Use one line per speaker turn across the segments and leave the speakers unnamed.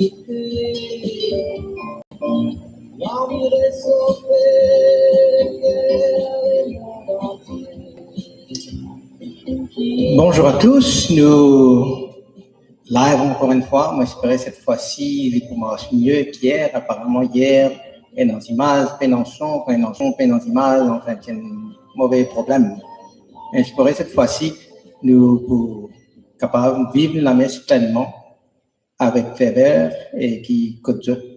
Bonjour à tous, nous live encore une fois. Moi, j'espérais cette fois-ci, il commence mieux qu'hier. Apparemment, hier, pénance image, pénançon, enfin, c'est un mauvais problème. Mais j'espérais cette fois-ci, nous sommes capables de vivre la messe pleinement avec ferveur et qui, dans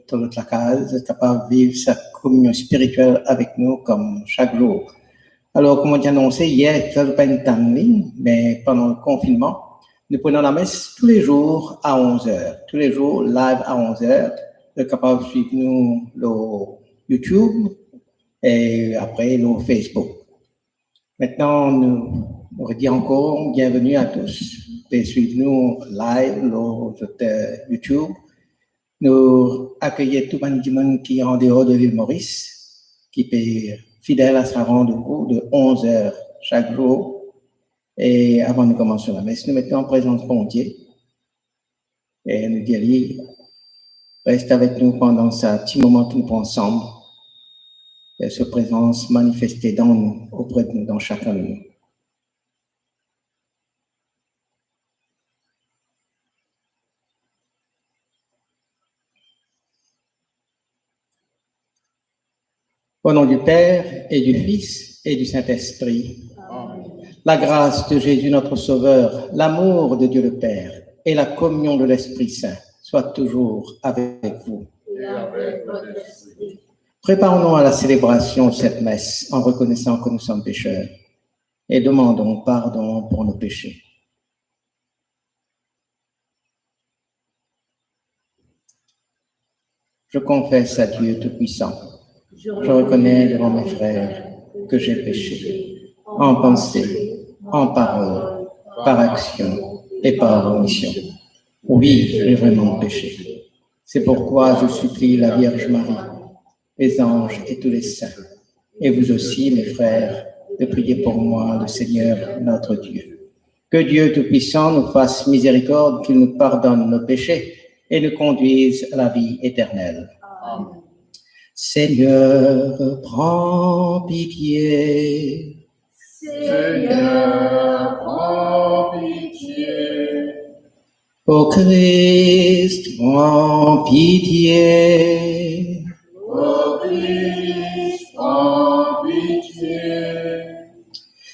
toute la case, est capable de vivre sa communion spirituelle avec nous comme chaque jour. Alors, comme on a annoncé hier, ça n'est pas une temps, mais pendant le confinement, nous prenons la messe tous les jours à 11h. Tous les jours, live à 11h. Vous êtes capable de suivre nous le YouTube et après le Facebook. Maintenant, nous redisons encore bienvenue à tous. Et suivez-nous live sur YouTube. Nous accueillons tout le monde qui est en dehors de l'île Maurice, qui peut fidèle à sa rendez-vous de 11h chaque jour. Et avant de commencer la messe, nous mettons en présence pour Dieu. Et nous disons, reste avec nous pendant ce petit moment que nous prenons ensemble. Et cette présence manifestée dans nous, auprès de nous, dans chacun de nous. Au nom du Père et du Fils et du Saint-Esprit, la grâce de Jésus notre Sauveur, l'amour de Dieu le Père et la communion de l'Esprit Saint soient toujours avec vous.
Et avec votre esprit.
Préparons-nous à la célébration de cette messe en reconnaissant que nous sommes pécheurs et demandons pardon pour nos péchés. Je confesse à Dieu Tout-Puissant. Je reconnais devant mes frères que j'ai péché en pensée, en parole, par action et par omission. Oui, j'ai vraiment péché. C'est pourquoi je supplie la Vierge Marie, les anges et tous les saints, et vous aussi, mes frères, de prier pour moi, le Seigneur notre Dieu. Que Dieu Tout-Puissant nous fasse miséricorde, qu'il nous pardonne nos péchés et nous conduise à la vie éternelle.
Amen.
Seigneur, prends pitié.
Seigneur, prends pitié.
Ô Christ, prends pitié.
Ô Christ, prends pitié.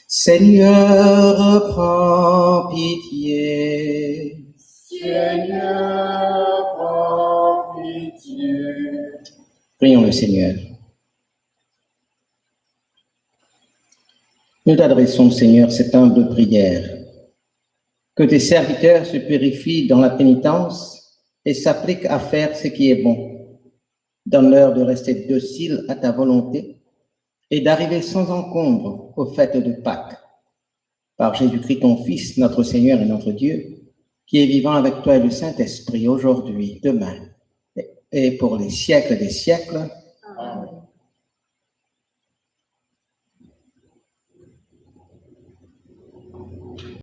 Seigneur, prends pitié.
Seigneur, prends pitié.
Prions le Seigneur. Nous t'adressons, Seigneur, cette humble prière. Que tes serviteurs se purifient dans la pénitence et s'appliquent à faire ce qui est bon. Donne-leur de rester dociles à ta volonté et d'arriver sans encombre aux fêtes de Pâques. Par Jésus-Christ, ton Fils, notre Seigneur et notre Dieu, qui est vivant avec toi et le Saint-Esprit aujourd'hui, demain, et pour les siècles des siècles.
Amen.